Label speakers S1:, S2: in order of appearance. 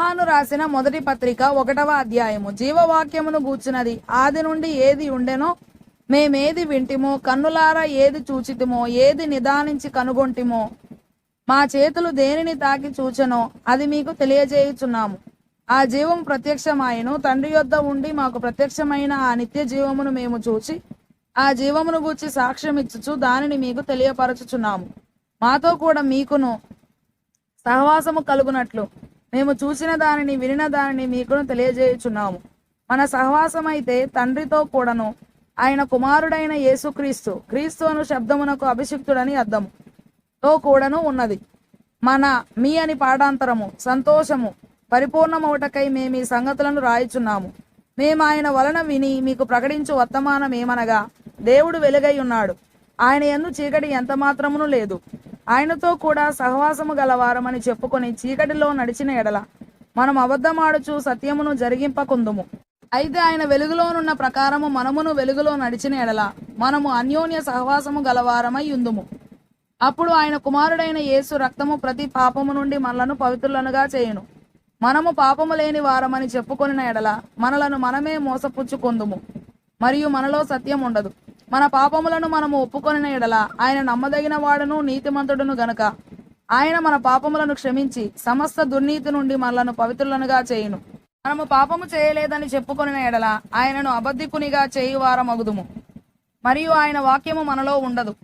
S1: యోహాను రాసిన మొదటి పత్రిక 1వ అధ్యాయము. జీవవాక్యమును గూర్చినది ఆది నుండి ఏది ఉండెనో మేమేది వింటిమో, కన్నులారా ఏది చూచితిమో, ఏది నిదానించి కనుగొంటిమో, మా చేతులు దేనిని తాకి చూచెనో అది మీకు తెలియజేయుచున్నాము. ఆ జీవం ప్రత్యక్షమాయెను, తండ్రి యొద్ద ఉండి మాకు ప్రత్యక్షమైన ఆ నిత్య జీవమును మేము చూచి ఆ జీవమును గూర్చి సాక్ష్యం ఇచ్చుచు దానిని మీకు తెలియపరచుచున్నాము. మాతో కూడా మీకును సహవాసము కలుగునట్లు మేము చూసిన దానిని వినిన దానిని మీకును తెలియజేయుచున్నాము. మన సహవాసమైతే తండ్రితో కూడాను ఆయన కుమారుడైన యేసుక్రీస్తు, క్రీస్తు అను శబ్దమునకు అభిషిక్తుడని అర్థము తో కూడాను ఉన్నది. మీ అని పాఠాంతరము సంతోషము పరిపూర్ణమవుటకై మేము ఈ సంగతులను రాయుచున్నాము. మేము ఆయన వలన విని మీకు ప్రకటించు వర్తమానం ఏమనగా, దేవుడు వెలుగై ఉన్నాడు, ఆయన యందు చీకటి ఎంత మాత్రమును లేదు. ఆయనతో కూడా సహవాసము గలవారమని చెప్పుకొని చీకటిలో నడిచిన ఎడల మనం అబద్ధమాడుచు సత్యమును జరిగింపకుందుము. అయితే ఆయన వెలుగులోనున్న ప్రకారము మనమును వెలుగులో నడిచిన ఎడల మనము అన్యోన్య సహవాసము గలవారమై ఉందుము. అప్పుడు ఆయన కుమారుడైన యేసు రక్తము ప్రతి పాపము నుండి మనలను పవిత్రులనుగా చేయును. మనము పాపము లేని వారమని చెప్పుకొనిన ఎడల మనలను మనమే మోసపుచ్చుకొందుము, మరియు మనలో సత్యం ఉండదు. మన పాపములను మనము ఒప్పుకొనిన ఎడల ఆయన నమ్మదగిన వాడును నీతిమంతుడును గనుక ఆయన మన పాపములను క్షమించి సమస్త దుర్నీతి నుండి మనలను పవిత్రులనుగా చేయును. మనము పాపము చేయలేదని చెప్పుకొనిన ఎడల ఆయనను అబద్ధికునిగా చేయువారమగుదుము, మరియు ఆయన వాక్యము మనలో ఉండదు.